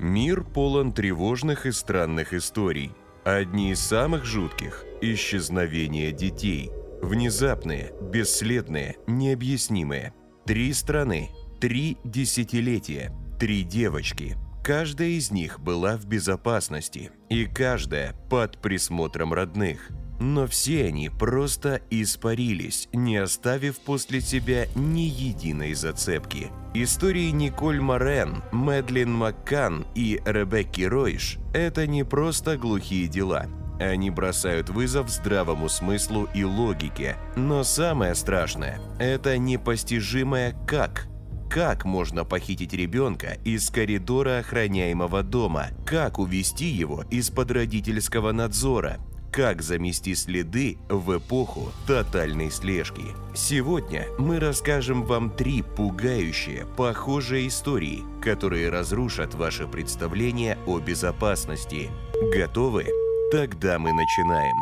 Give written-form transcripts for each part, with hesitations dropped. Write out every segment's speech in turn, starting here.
Мир полон тревожных и странных историй. Одни из самых жутких – исчезновение детей. Внезапные, бесследные, необъяснимые. 3 страны, 3 десятилетия, 3 девочки. Каждая из них была в безопасности, и каждая под присмотром родных. Но все они просто испарились, не оставив после себя ни единой зацепки. Истории Николь Морен, Мэдлин Маккан и Ребекки Ройш – это не просто глухие дела. Они бросают вызов здравому смыслу и логике. Но самое страшное – это непостижимое «как». Как можно похитить ребенка из коридора охраняемого дома? Как увести его из-под родительского надзора? Как замести следы в эпоху тотальной слежки? Сегодня мы расскажем вам 3 пугающие, похожие истории, которые разрушат ваше представление о безопасности. Готовы? Тогда мы начинаем.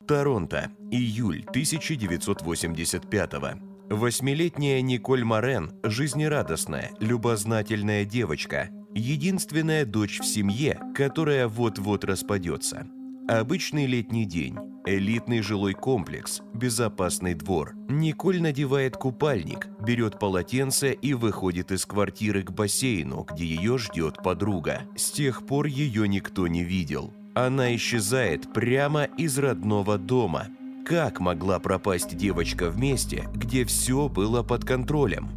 Торонто, июль 1985-го. 8-летняя Николь Морен – жизнерадостная, любознательная девочка, единственная дочь в семье, которая вот-вот распадется. Обычный летний день, элитный жилой комплекс, безопасный двор. Николь надевает купальник, берет полотенце и выходит из квартиры к бассейну, где ее ждет подруга. С тех пор ее никто не видел. Она исчезает прямо из родного дома. Как могла пропасть девочка в месте, где все было под контролем?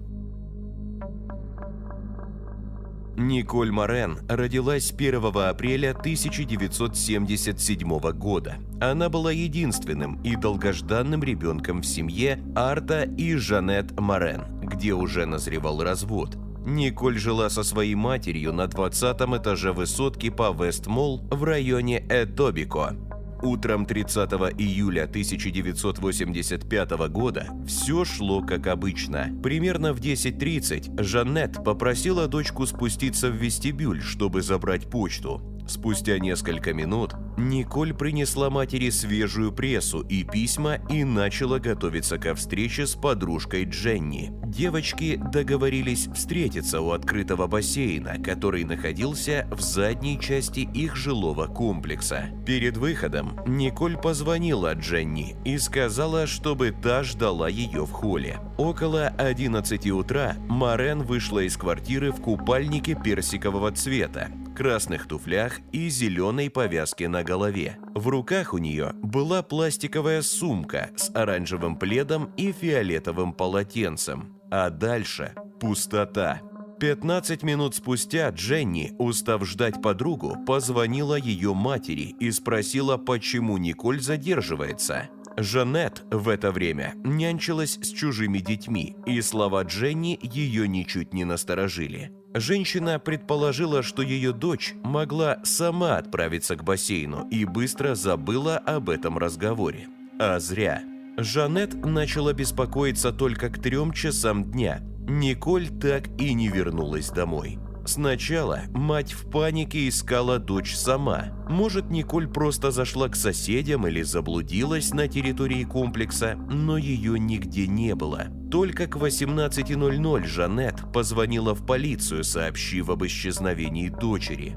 Николь Морен родилась 1 апреля 1977 года. Она была единственным и долгожданным ребенком в семье Арта и Жанет Морен, где уже назревал развод. Николь жила со своей матерью на 20-м этаже высотки по Вест-Молл в районе Этобико. Утром 30 июля 1985 года все шло как обычно. Примерно в 10:30 Жанет попросила дочку спуститься в вестибюль, чтобы забрать почту. Спустя несколько минут Николь принесла матери свежую прессу и письма и начала готовиться ко встрече с подружкой Дженни. Девочки договорились встретиться у открытого бассейна, который находился в задней части их жилого комплекса. Перед выходом Николь позвонила Дженни и сказала, чтобы та ждала ее в холле. Около 11 утра Морен вышла из квартиры в купальнике персикового цвета, красных туфлях и зеленой повязке на голове. В руках у нее была пластиковая сумка с оранжевым пледом и фиолетовым полотенцем. А дальше пустота. 15 минут спустя Дженни, устав ждать подругу, позвонила ее матери и спросила, почему Николь задерживается. Жанет в это время нянчилась с чужими детьми, и слова Дженни ее ничуть не насторожили. Женщина предположила, что ее дочь могла сама отправиться к бассейну и быстро забыла об этом разговоре. А зря. Жанет начала беспокоиться только к 3 часам дня. Николь так и не вернулась домой. Сначала мать в панике искала дочь сама. Может, Николь просто зашла к соседям или заблудилась на территории комплекса, но ее нигде не было. Только к 18:00 Жанет позвонила в полицию, сообщив об исчезновении дочери.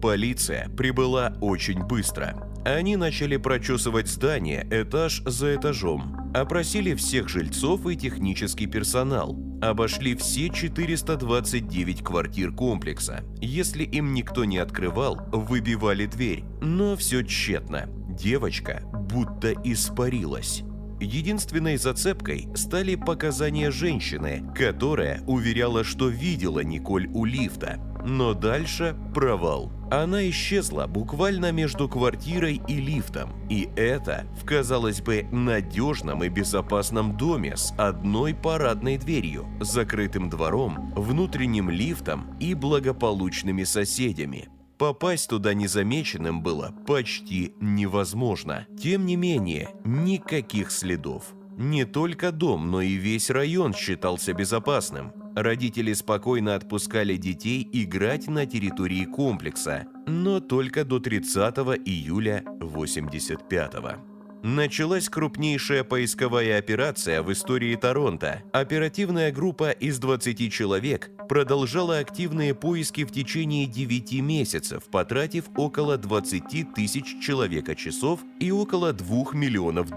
Полиция прибыла очень быстро. Они начали прочесывать здание этаж за этажом, опросили всех жильцов и технический персонал, обошли все 429 квартир комплекса. Если им никто не открывал, выбивали дверь, но все тщетно. Девочка будто испарилась. Единственной зацепкой стали показания женщины, которая уверяла, что видела Николь у лифта. Но дальше провал. Она исчезла буквально между квартирой и лифтом. И это в, казалось бы, надежном и безопасном доме с одной парадной дверью, закрытым двором, внутренним лифтом и благополучными соседями. Попасть туда незамеченным было почти невозможно. Тем не менее, никаких следов. Не только дом, но и весь район считался безопасным. Родители спокойно отпускали детей играть на территории комплекса, но только до 30 июля 1985-го. Началась крупнейшая поисковая операция в истории Торонто. Оперативная группа из 20 человек продолжала активные поиски в течение 9 месяцев, потратив около 20 тысяч человека-часов и около $2 миллионов.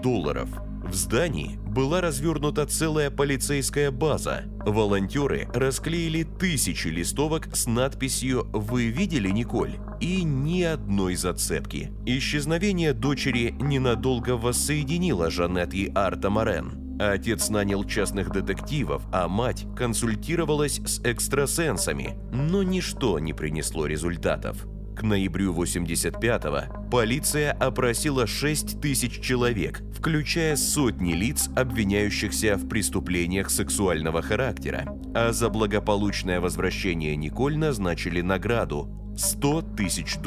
В здании была развернута целая полицейская база. Волонтеры расклеили тысячи листовок с надписью «Вы видели Николь?» и ни одной зацепки. Исчезновение дочери ненадолго воссоединило Жанет и Арта Морен. Отец нанял частных детективов, а мать консультировалась с экстрасенсами, но ничто не принесло результатов. К ноябрю 85-го полиция опросила 6 тысяч человек, включая сотни лиц, обвиняющихся в преступлениях сексуального характера, а за благополучное возвращение Николь назначили награду – $100 тысяч.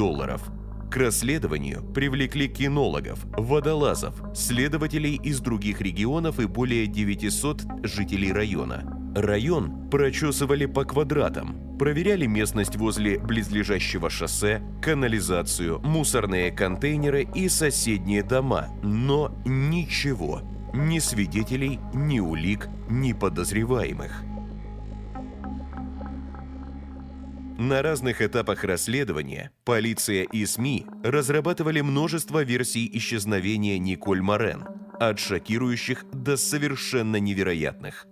К расследованию привлекли кинологов, водолазов, следователей из других регионов и более 900 жителей района. Район прочесывали по квадратам, проверяли местность возле близлежащего шоссе, канализацию, мусорные контейнеры и соседние дома, но ничего, ни свидетелей, ни улик, ни подозреваемых. На разных этапах расследования полиция и СМИ разрабатывали множество версий исчезновения Николь Морен, от шокирующих до совершенно невероятных.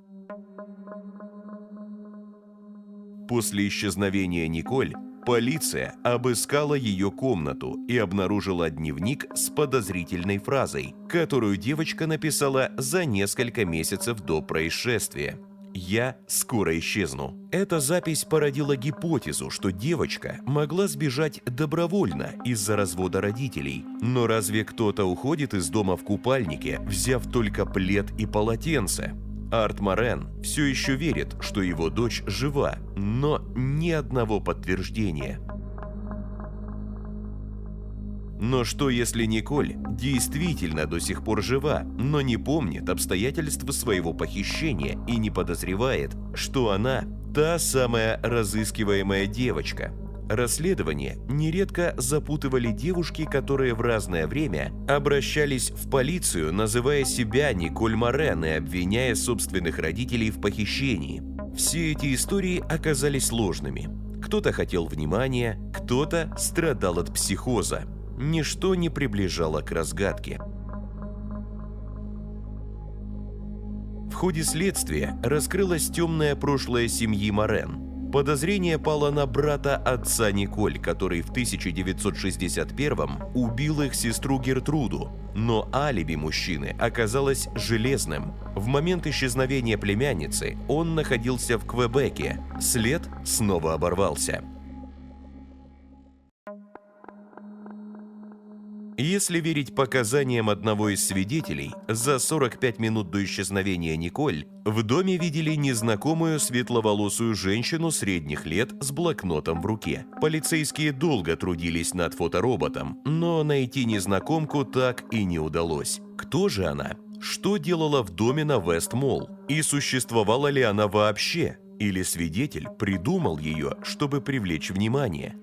После исчезновения Николь полиция обыскала ее комнату и обнаружила дневник с подозрительной фразой, которую девочка написала за несколько месяцев до происшествия. «Я скоро исчезну». Эта запись породила гипотезу, что девочка могла сбежать добровольно из-за развода родителей. Но разве кто-то уходит из дома в купальнике, взяв только плед и полотенце? Арт Морен все еще верит, что его дочь жива, но ни одного подтверждения. Но что если Николь действительно до сих пор жива, но не помнит обстоятельств своего похищения и не подозревает, что она та самая разыскиваемая девочка? Расследование нередко запутывали девушки, которые в разное время обращались в полицию, называя себя Николь Морен и обвиняя собственных родителей в похищении. Все эти истории оказались сложными. Кто-то хотел внимания, кто-то страдал от психоза. Ничто не приближало к разгадке. В ходе следствия раскрылось темное прошлое семьи Морен. Подозрение пало на брата отца Николь, который в 1961-м убил их сестру Гертруду. Но алиби мужчины оказалось железным. В момент исчезновения племянницы он находился в Квебеке. След снова оборвался. Если верить показаниям одного из свидетелей, за 45 минут до исчезновения Николь в доме видели незнакомую светловолосую женщину средних лет с блокнотом в руке. Полицейские долго трудились над фотороботом, но найти незнакомку так и не удалось. Кто же она? Что делала в доме на Вест-Молл? И существовала ли она вообще? Или свидетель придумал ее, чтобы привлечь внимание?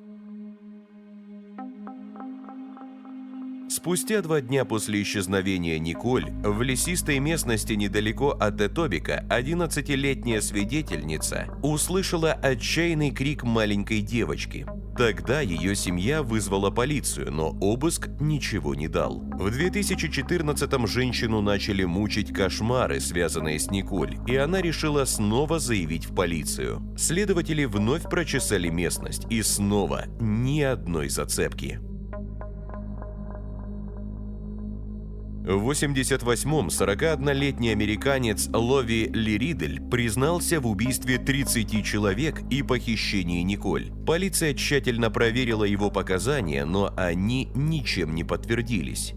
Спустя 2 дня после исчезновения Николь в лесистой местности недалеко от Этобика 11-летняя свидетельница услышала отчаянный крик маленькой девочки. Тогда ее семья вызвала полицию, но обыск ничего не дал. В 2014-м женщину начали мучить кошмары, связанные с Николь, и она решила снова заявить в полицию. Следователи вновь прочесали местность, и снова ни одной зацепки. В 1988-м 41-летний американец Лови Лиридель признался в убийстве 30 человек и похищении Николь. Полиция тщательно проверила его показания, но они ничем не подтвердились.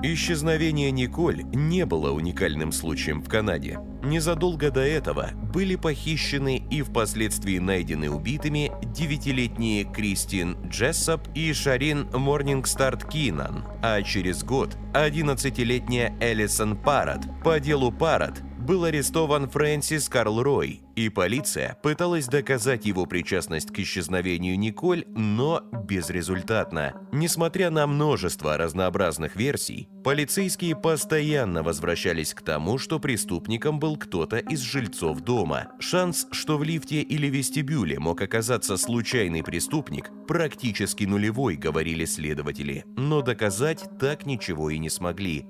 Исчезновение Николь не было уникальным случаем в Канаде. Незадолго до этого были похищены и впоследствии найдены убитыми 9-летние Кристин Джессоп и Шарин Морнингстарт Кинан, а через год 11-летняя Элисон Паррот. По делу Паррот был арестован Фрэнсис Карл Рой, и полиция пыталась доказать его причастность к исчезновению Николь, но безрезультатно. Несмотря на множество разнообразных версий, полицейские постоянно возвращались к тому, что преступником был кто-то из жильцов дома. Шанс, что в лифте или вестибюле мог оказаться случайный преступник, практически нулевой, говорили следователи, но доказать так ничего и не смогли.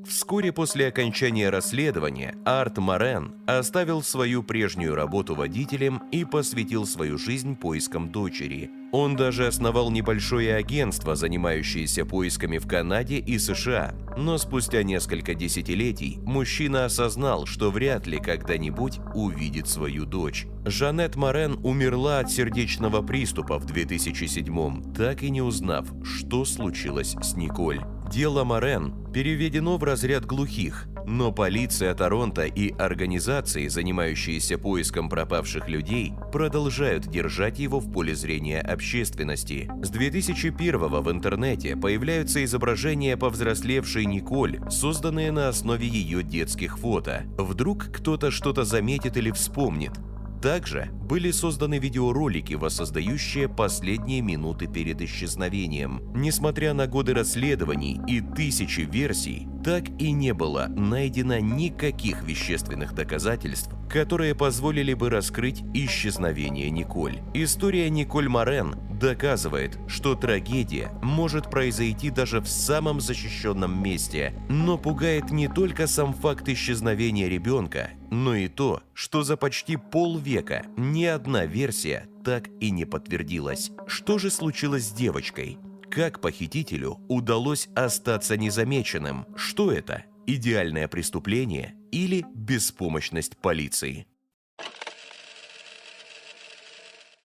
Вскоре после окончания расследования Арт Морен оставил свою прежнюю работу водителем и посвятил свою жизнь поискам дочери. Он даже основал небольшое агентство, занимающееся поисками в Канаде и США. Но спустя несколько десятилетий мужчина осознал, что вряд ли когда-нибудь увидит свою дочь. Жанет Морен умерла от сердечного приступа в 2007-м, так и не узнав, что случилось с Николь. Дело Морен переведено в разряд глухих, но полиция Торонто и организации, занимающиеся поиском пропавших людей, продолжают держать его в поле зрения общественности. С 2001-го в интернете появляются изображения повзрослевшей Николь, созданные на основе ее детских фото. Вдруг кто-то что-то заметит или вспомнит. Также были созданы видеоролики, воссоздающие последние минуты перед исчезновением. Несмотря на годы расследований и тысячи версий, так и не было найдено никаких вещественных доказательств, которые позволили бы раскрыть исчезновение Николь. История Николь Морен доказывает, что трагедия может произойти даже в самом защищенном месте, но пугает не только сам факт исчезновения ребенка, но и то, что за почти полвека ни одна версия так и не подтвердилась. Что же случилось с девочкой? Как похитителю удалось остаться незамеченным? Что это? Идеальное преступление или беспомощность полиции?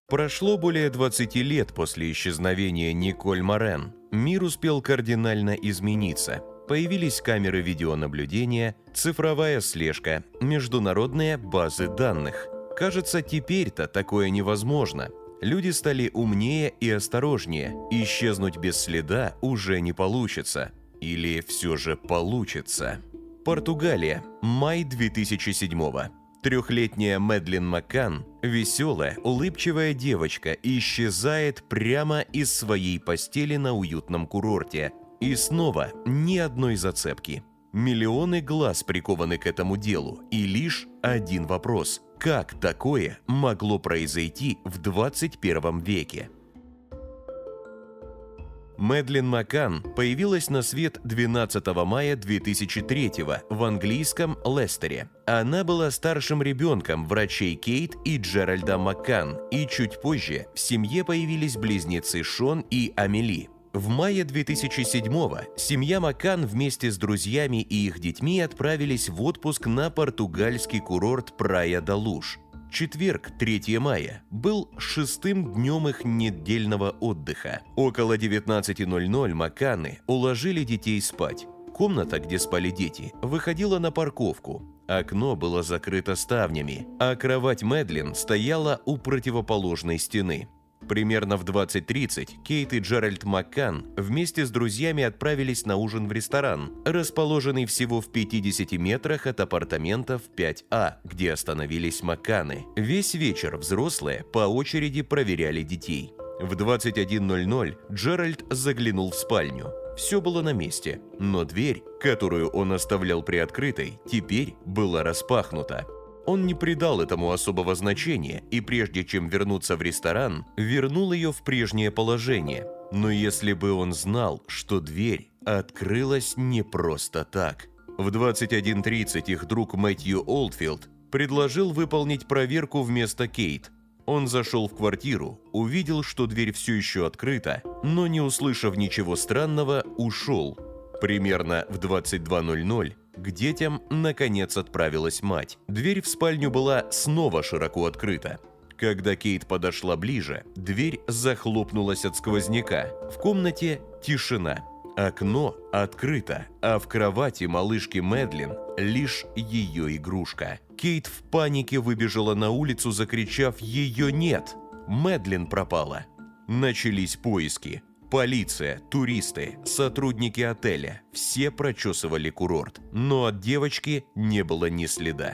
Прошло более 20 лет после исчезновения Николь Морен. Мир успел кардинально измениться. Появились камеры видеонаблюдения, цифровая слежка, международные базы данных. Кажется, теперь-то такое невозможно. Люди стали умнее и осторожнее. Исчезнуть без следа уже не получится. Или все же получится. Португалия. Май 2007-го. Трехлетняя Мэдлин Маккан, веселая, улыбчивая девочка, исчезает прямо из своей постели на уютном курорте. И снова ни одной зацепки. Миллионы глаз прикованы к этому делу, и лишь один вопрос: как такое могло произойти в 21 веке? Мэдлин Маккан появилась на свет 12 мая 2003 в английском Лестере. Она была старшим ребенком врачей Кейт и Джеральда Маккан, и чуть позже в семье появились близнецы Шон и Амели. В мае 2007-го семья Маккан вместе с друзьями и их детьми отправились в отпуск на португальский курорт Праia-да-Луж. Четверг, 3 мая, был 6-м днем их недельного отдыха. Около 19:00 Макканы уложили детей спать. Комната, где спали дети, выходила на парковку. Окно было закрыто ставнями, а кровать Мэдлин стояла у противоположной стены. Примерно в 20:30 Кейт и Джеральд Маккан вместе с друзьями отправились на ужин в ресторан, расположенный всего в 50 метрах от апартаментов 5А, где остановились Макканы. Весь вечер взрослые по очереди проверяли детей. В 21:00 Джеральд заглянул в спальню. Все было на месте, но дверь, которую он оставлял приоткрытой, теперь была распахнута. Он не придал этому особого значения и прежде чем вернуться в ресторан, вернул ее в прежнее положение. Но если бы он знал, что дверь открылась не просто так. В 21:30 их друг Мэтью Олдфилд предложил выполнить проверку вместо Кейт. Он зашел в квартиру, увидел, что дверь все еще открыта, но не услышав ничего странного, ушел. Примерно в 22:00 к детям наконец отправилась мать. Дверь в спальню была снова широко открыта. Когда Кейт подошла ближе, дверь захлопнулась от сквозняка. В комнате тишина. Окно открыто, а в кровати малышки Мэдлин лишь ее игрушка. Кейт в панике выбежала на улицу, закричав: «Ее нет! Мэдлин пропала!» Начались поиски. Полиция, туристы, сотрудники отеля – все прочесывали курорт, но от девочки не было ни следа.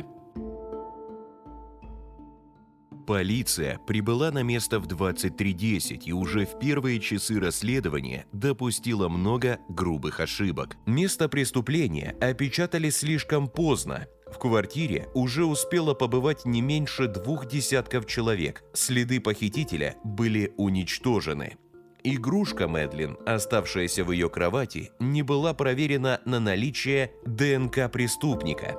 Полиция прибыла на место в 23:10 и уже в первые часы расследования допустила много грубых ошибок. Место преступления опечатали слишком поздно. В квартире уже успело побывать не меньше 2 десятков человек. Следы похитителя были уничтожены. Игрушка Мэдлин, оставшаяся в ее кровати, не была проверена на наличие ДНК преступника.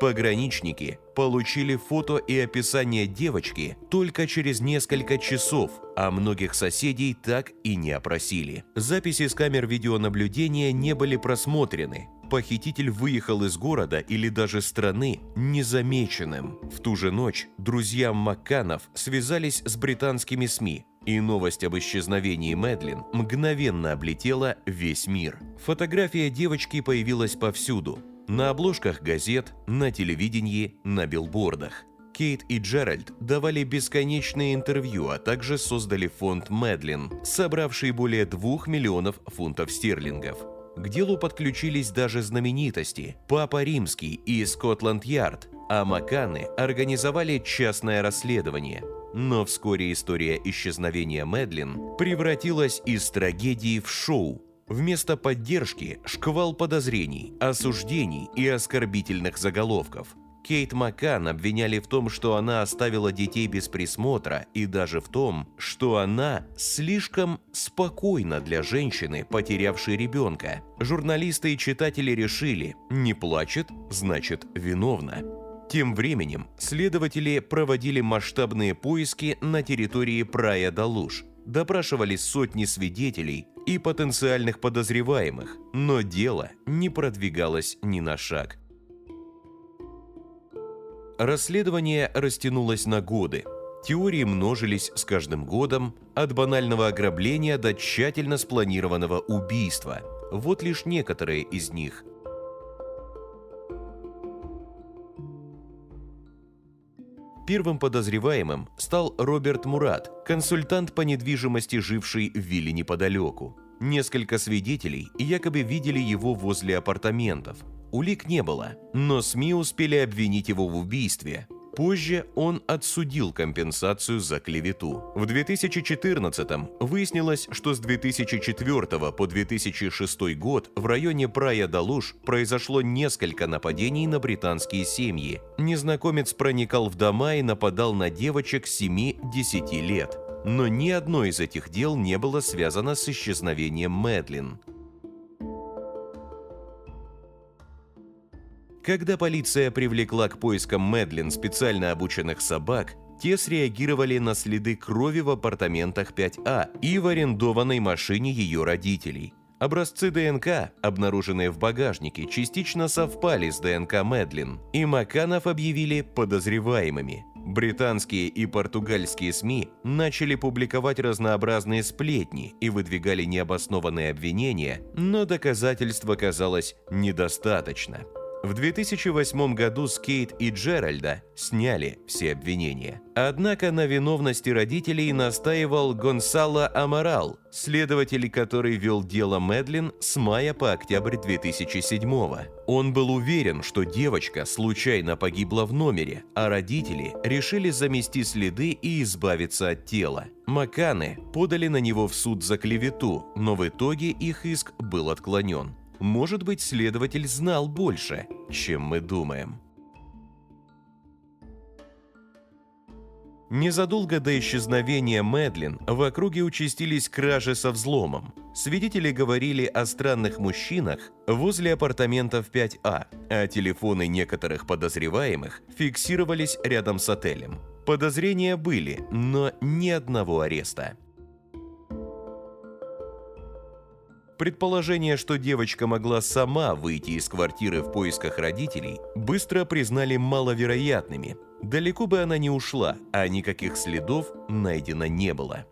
Пограничники получили фото и описание девочки только через несколько часов, а многих соседей так и не опросили. Записи с камер видеонаблюдения не были просмотрены. Похититель выехал из города или даже страны незамеченным. В ту же ночь друзья Макканов связались с британскими СМИ, и новость об исчезновении Мэдлин мгновенно облетела весь мир. Фотография девочки появилась повсюду. На обложках газет, на телевидении, на билбордах. Кейт и Джеральд давали бесконечные интервью, а также создали фонд Мэдлин, собравший более 2 миллионов фунтов стерлингов. К делу подключились даже знаменитости – Папа Римский и Скотланд-Ярд, а Макканы организовали частное расследование. Но вскоре история исчезновения Мэдлин превратилась из трагедии в шоу. Вместо поддержки – шквал подозрений, осуждений и оскорбительных заголовков. Кейт Маккан обвиняли в том, что она оставила детей без присмотра, и даже в том, что она слишком спокойна для женщины, потерявшей ребенка. Журналисты и читатели решили – не плачет, значит виновна. Тем временем следователи проводили масштабные поиски на территории Прая-да-Луж. Допрашивали сотни свидетелей и потенциальных подозреваемых, но дело не продвигалось ни на шаг. Расследование растянулось на годы. Теории множились с каждым годом, от банального ограбления до тщательно спланированного убийства. Вот лишь некоторые из них. Первым подозреваемым стал Роберт Мурат, консультант по недвижимости, живший в вилле неподалеку. Несколько свидетелей якобы видели его возле апартаментов. Улик не было, но СМИ успели обвинить его в убийстве. Позже он отсудил компенсацию за клевету. В 2014-м выяснилось, что с 2004 по 2006 год в районе Прая-да-Луж произошло несколько нападений на британские семьи. Незнакомец проникал в дома и нападал на девочек 7-10 лет. Но ни одно из этих дел не было связано с исчезновением Мэдлин. Когда полиция привлекла к поискам Мэдлин специально обученных собак, те среагировали на следы крови в апартаментах 5А и в арендованной машине ее родителей. Образцы ДНК, обнаруженные в багажнике, частично совпали с ДНК Мэдлин, и Макканов объявили подозреваемыми. Британские и португальские СМИ начали публиковать разнообразные сплетни и выдвигали необоснованные обвинения, но доказательств оказалось недостаточно. В 2008 году с Кейт и Джеральда сняли все обвинения. Однако на виновности родителей настаивал Гонсало Амарал, следователь, который вел дело Мэдлин с мая по октябрь 2007-го. Он был уверен, что девочка случайно погибла в номере, а родители решили замести следы и избавиться от тела. Макканы подали на него в суд за клевету, но в итоге их иск был отклонен. Может быть, следователь знал больше, чем мы думаем. Незадолго до исчезновения Мэдлин в округе участились кражи со взломом. Свидетели говорили о странных мужчинах возле апартаментов 5А, а телефоны некоторых подозреваемых фиксировались рядом с отелем. Подозрения были, но ни одного ареста. Предположение, что девочка могла сама выйти из квартиры в поисках родителей, быстро признали маловероятными. Далеко бы она не ушла, а никаких следов найдено не было.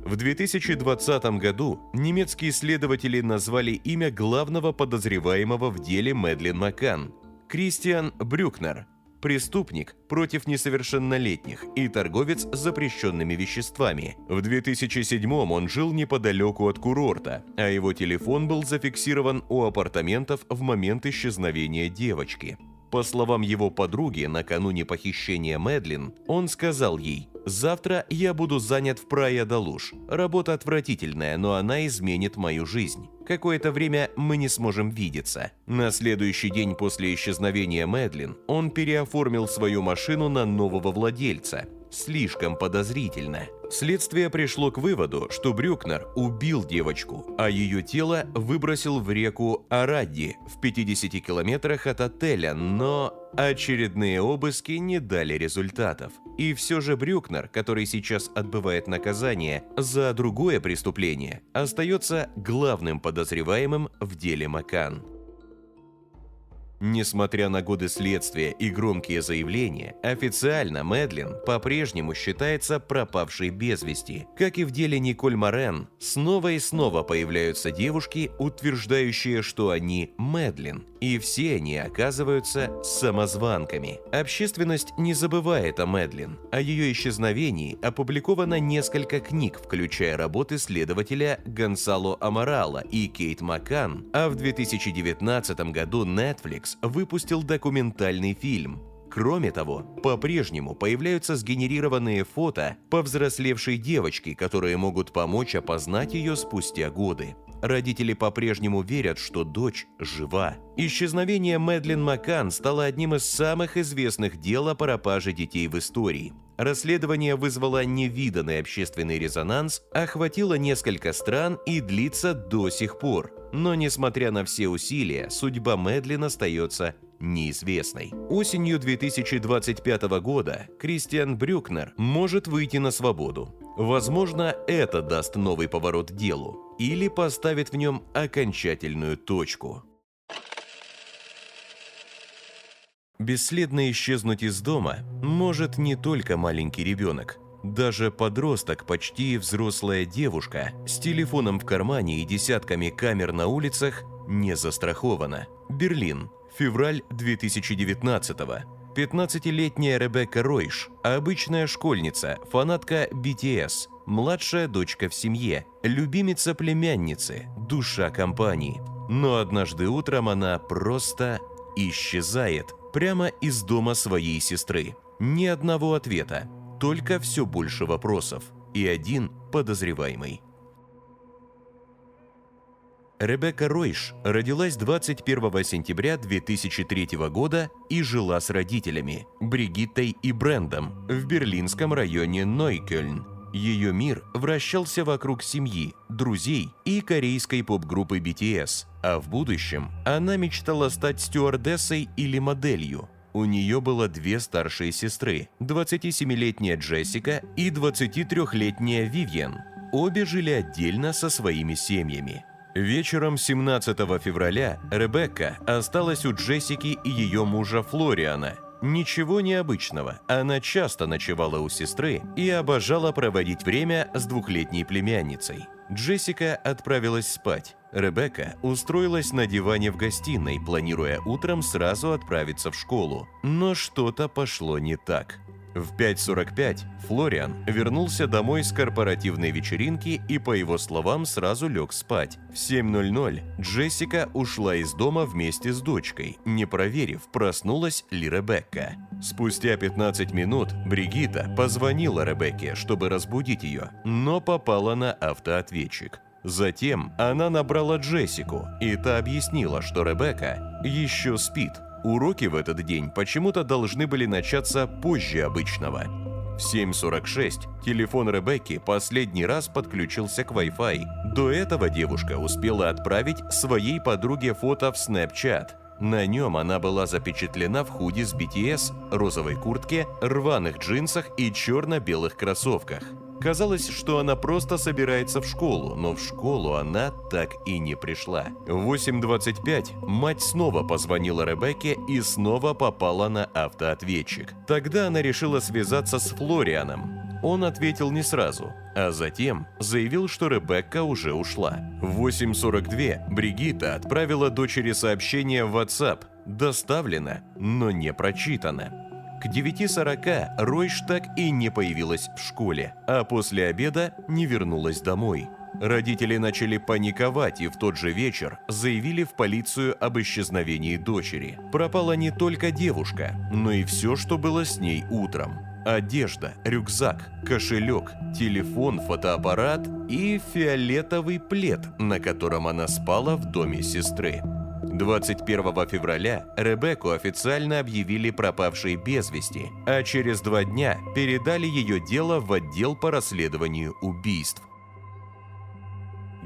В 2020 году немецкие следователи назвали имя главного подозреваемого в деле Мэдлин Маккан – Кристиан Брюкнер. преступник против несовершеннолетних и торговец запрещенными веществами. В 2007-м он жил неподалеку от курорта, а его телефон был зафиксирован у апартаментов в момент исчезновения девочки. По словам его подруги, накануне похищения Мэдлин, он сказал ей: «Завтра я буду занят в Прайя-да-Луж. Работа отвратительная, но она изменит мою жизнь. Какое-то время мы не сможем видеться». На следующий день после исчезновения Мэдлин он переоформил свою машину на нового владельца. Слишком подозрительно. Следствие пришло к выводу, что Брюкнер убил девочку, а ее тело выбросил в реку Арадди в 50 километрах от отеля, но очередные обыски не дали результатов. И все же Брюкнер, который сейчас отбывает наказание за другое преступление, остается главным подозреваемым в деле Маккан. Несмотря на годы следствия и громкие заявления, официально Мэдлин по-прежнему считается пропавшей без вести. Как и в деле Николь Морен, снова и снова появляются девушки, утверждающие, что они Мэдлин, и все они оказываются самозванками. Общественность не забывает о Мэдлин. О ее исчезновении опубликовано несколько книг, включая работы следователя Гонсало Аморало и Кейт Маккан, а в 2019 году Netflix выпустил документальный фильм. Кроме того, по-прежнему появляются сгенерированные фото повзрослевшей девочки, которые могут помочь опознать ее спустя годы. Родители по-прежнему верят, что дочь жива. Исчезновение Мэдлин Маккан стало одним из самых известных дел о пропаже детей в истории. Расследование вызвало невиданный общественный резонанс, охватило несколько стран и длится до сих пор. Но, несмотря на все усилия, судьба Мэдлин остается неизвестной. Осенью 2025 года Кристиан Брюкнер может выйти на свободу. Возможно, это даст новый поворот делу или поставит в нем окончательную точку. Бесследно исчезнуть из дома может не только маленький ребенок. Даже подросток, почти взрослая девушка, с телефоном в кармане и десятками камер на улицах не застрахована. Берлин, февраль 2019-го. 15-летняя Ребекка Ройш, обычная школьница, фанатка BTS, младшая дочка в семье, любимица племянницы, душа компании. Но однажды утром она просто исчезает прямо из дома своей сестры. Ни одного ответа, только все больше вопросов и один подозреваемый. Ребекка Ройш родилась 21 сентября 2003 года и жила с родителями Бригиттой и Брендом в берлинском районе Нойкёльн. Ее мир вращался вокруг семьи, друзей и корейской поп-группы BTS, а в будущем она мечтала стать стюардессой или моделью. У нее было две старшие сестры, 27-летняя Джессика и 23-летняя Вивьен. Обе жили отдельно со своими семьями. Вечером 17 февраля Ребекка осталась у Джессики и ее мужа Флориана. Ничего необычного, она часто ночевала у сестры и обожала проводить время с двухлетней племянницей. Джессика отправилась спать. Ребекка устроилась на диване в гостиной, планируя утром сразу отправиться в школу. Но что-то пошло не так. В 5:45 Флориан вернулся домой с корпоративной вечеринки и, по его словам, сразу лег спать. В 7:00 Джессика ушла из дома вместе с дочкой, не проверив, проснулась ли Ребекка. Спустя 15 минут Бригитта позвонила Ребекке, чтобы разбудить ее, но попала на автоответчик. Затем она набрала Джессику, и та объяснила, что Ребекка еще спит. Уроки в этот день почему-то должны были начаться позже обычного. В 7:46 телефон Ребекки последний раз подключился к Wi-Fi. До этого девушка успела отправить своей подруге фото в Snapchat. На нем она была запечатлена в худи с BTS, розовой куртке, рваных джинсах и черно-белых кроссовках. Казалось, что она просто собирается в школу, но в школу она так и не пришла. В 8:25 мать снова позвонила Ребекке и снова попала на автоответчик. Тогда она решила связаться с Флорианом. Он ответил не сразу, а затем заявил, что Ребекка уже ушла. В 8:42 Бригитта отправила дочери сообщение в WhatsApp: «Доставлено, но не прочитано». К 9:40 Ройш так и не появилась в школе, а после обеда не вернулась домой. Родители начали паниковать и в тот же вечер заявили в полицию об исчезновении дочери. Пропала не только девушка, но и все, что было с ней утром. Одежда, рюкзак, кошелек, телефон, фотоаппарат и фиолетовый плед, на котором она спала в доме сестры. 21 февраля Ребекку официально объявили пропавшей без вести, а через 2 дня передали ее дело в отдел по расследованию убийств.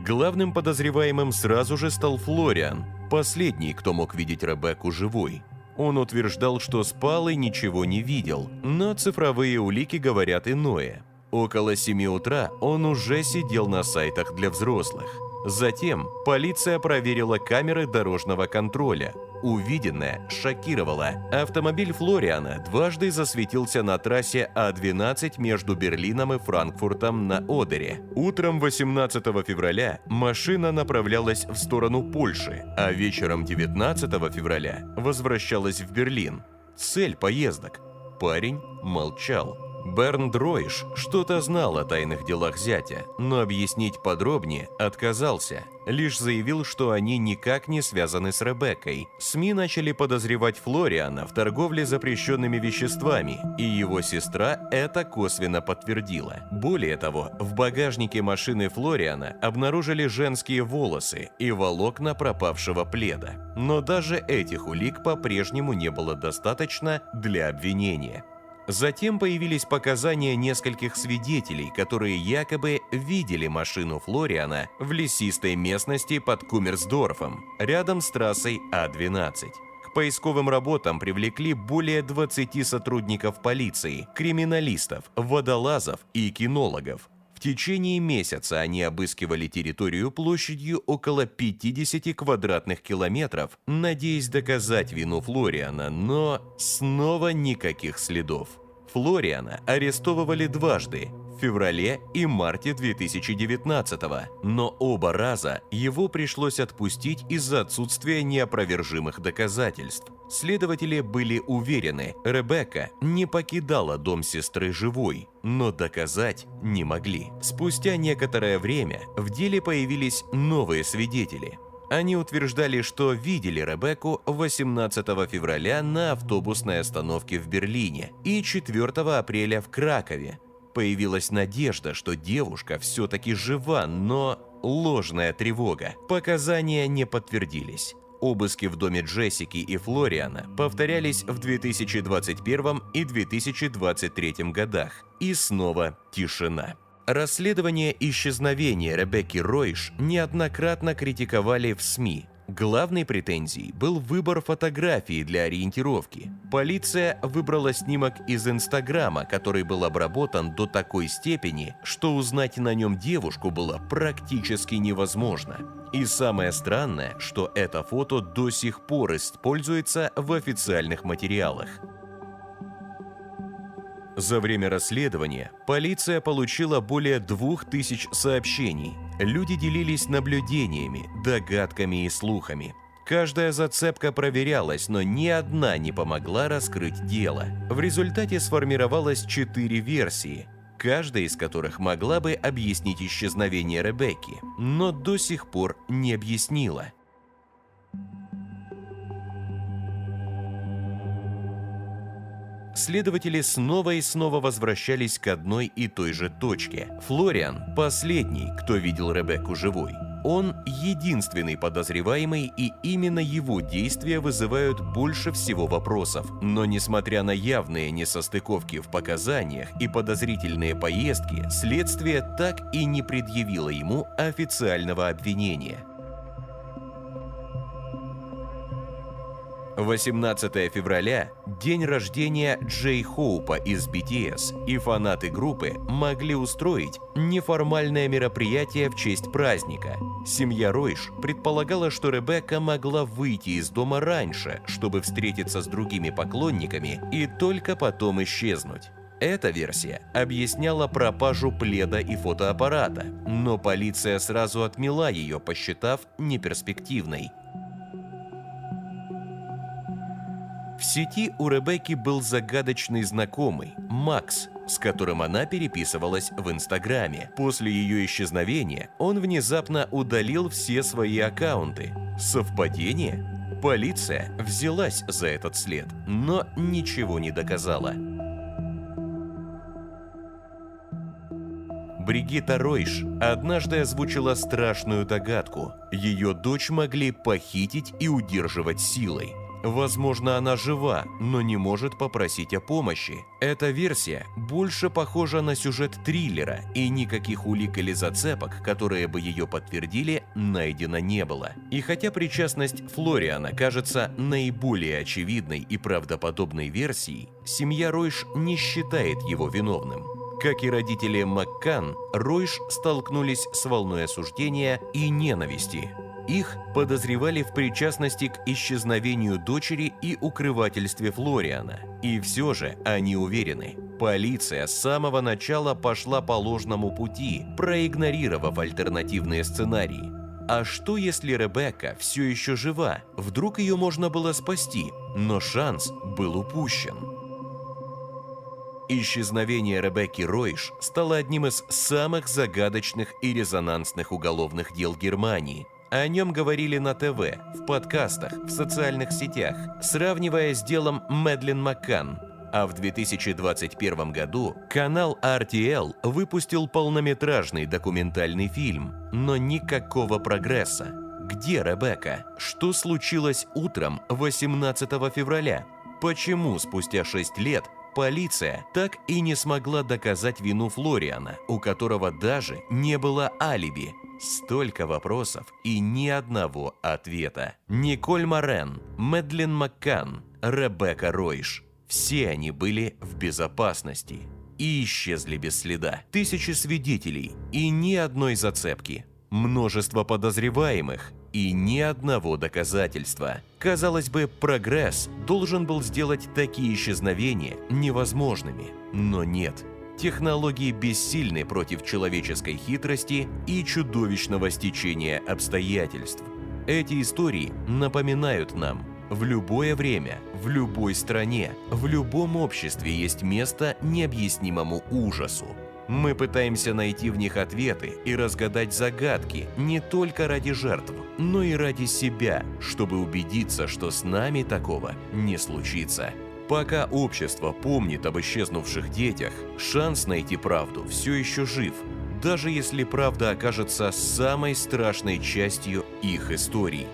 Главным подозреваемым сразу же стал Флориан, последний, кто мог видеть Ребекку живой. Он утверждал, что спал и ничего не видел, но цифровые улики говорят иное. Около 7 утра он уже сидел на сайтах для взрослых. Затем полиция проверила камеры дорожного контроля. Увиденное шокировало. Автомобиль Флориана дважды засветился на трассе А12 между Берлином и Франкфуртом на Одере. Утром 18 февраля машина направлялась в сторону Польши, а вечером 19 февраля возвращалась в Берлин. Цель поездок. Парень молчал. Бернд Ройш что-то знал о тайных делах зятя, но объяснить подробнее отказался. Лишь заявил, что они никак не связаны с Ребеккой. СМИ начали подозревать Флориана в торговле запрещенными веществами, и его сестра это косвенно подтвердила. Более того, в багажнике машины Флориана обнаружили женские волосы и волокна пропавшего пледа. Но даже этих улик по-прежнему не было достаточно для обвинения. Затем появились показания нескольких свидетелей, которые якобы видели машину Флориана в лесистой местности под Кумерсдорфом, рядом с трассой А12. К поисковым работам привлекли более 20 сотрудников полиции, криминалистов, водолазов и кинологов. В течение месяца они обыскивали территорию площадью около 50 квадратных километров, надеясь доказать вину Флориана, но снова никаких следов. Флориана арестовывали дважды – в феврале и марте 2019-го, но оба раза его пришлось отпустить из-за отсутствия неопровержимых доказательств. Следователи были уверены, Ребекка не покидала дом сестры живой, но доказать не могли. Спустя некоторое время в деле появились новые свидетели. Они утверждали, что видели Ребекку 18 февраля на автобусной остановке в Берлине и 4 апреля в Кракове. Появилась надежда, что девушка все-таки жива, но ложная тревога. Показания не подтвердились. Обыски в доме Джессики и Флориана повторялись в 2021 и 2023 годах. И снова тишина. Расследование исчезновения Ребекки Ройш неоднократно критиковали в СМИ. Главной претензией был выбор фотографии для ориентировки. Полиция выбрала снимок из Инстаграма, который был обработан до такой степени, что узнать на нем девушку было практически невозможно. И самое странное, что это фото до сих пор используется в официальных материалах. За время расследования полиция получила более 2000 сообщений. Люди делились наблюдениями, догадками и слухами. Каждая зацепка проверялась, но ни одна не помогла раскрыть дело. В результате сформировалось 4 версии, каждая из которых могла бы объяснить исчезновение Ребекки, но до сих пор не объяснила. Следователи снова и снова возвращались к одной и той же точке. Флориан – последний, кто видел Ребекку живой. Он единственный подозреваемый, и именно его действия вызывают больше всего вопросов. Но несмотря на явные несостыковки в показаниях и подозрительные поездки, следствие так и не предъявило ему официального обвинения. 18 февраля – день рождения Джей Хоупа из BTS, и фанаты группы могли устроить неформальное мероприятие в честь праздника. Семья Ройш предполагала, что Ребекка могла выйти из дома раньше, чтобы встретиться с другими поклонниками и только потом исчезнуть. Эта версия объясняла пропажу пледа и фотоаппарата, но полиция сразу отмела ее, посчитав неперспективной. В В сети у Ребекки был загадочный знакомый – Макс, с которым она переписывалась в Инстаграме. После ее исчезновения он внезапно удалил все свои аккаунты. Совпадение? Полиция взялась за этот след, но ничего не доказала. Бригитта Ройш однажды озвучила страшную догадку. Ее дочь могли похитить и удерживать силой. Возможно, она жива, но не может попросить о помощи. Эта версия больше похожа на сюжет триллера, и никаких улик или зацепок, которые бы ее подтвердили, найдено не было. И хотя причастность Флориана кажется наиболее очевидной и правдоподобной версией, семья Ройш не считает его виновным. Как и родители Маккан, Ройш столкнулись с волной осуждения и ненависти. Их подозревали в причастности к исчезновению дочери и укрывательстве Флориана. И все же они уверены, полиция с самого начала пошла по ложному пути, проигнорировав альтернативные сценарии. А что если Ребекка все еще жива? Вдруг ее можно было спасти, но шанс был упущен. Исчезновение Ребекки Ройш стало одним из самых загадочных и резонансных уголовных дел Германии. О нем говорили на ТВ, в подкастах, в социальных сетях, сравнивая с делом Мэдлин Маккан. А в 2021 году канал RTL выпустил полнометражный документальный фильм, но никакого прогресса. Где Ребекка? Что случилось утром 18 февраля? Почему спустя 6 лет полиция так и не смогла доказать вину Флориана, у которого даже не было алиби? Столько вопросов и ни одного ответа. Николь Морен, Мэдлин Маккан, Ребекка Ройш. Все они были в безопасности и исчезли без следа. Тысячи свидетелей и ни одной зацепки. Множество подозреваемых и ни одного доказательства. Казалось бы, прогресс должен был сделать такие исчезновения невозможными, но нет. Технологии бессильны против человеческой хитрости и чудовищного стечения обстоятельств. Эти истории напоминают нам, в любое время, в любой стране, в любом обществе есть место необъяснимому ужасу. Мы пытаемся найти в них ответы и разгадать загадки не только ради жертв, но и ради себя, чтобы убедиться, что с нами такого не случится. Пока общество помнит об исчезнувших детях, шанс найти правду все еще жив, даже если правда окажется самой страшной частью их историй.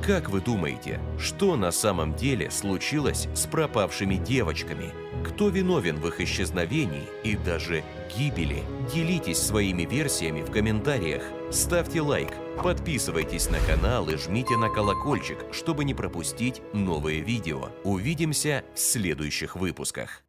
Как вы думаете, что на самом деле случилось с пропавшими девочками? Кто виновен в их исчезновении и даже гибели? Делитесь своими версиями в комментариях, ставьте лайк, подписывайтесь на канал и жмите на колокольчик, чтобы не пропустить новые видео. Увидимся в следующих выпусках.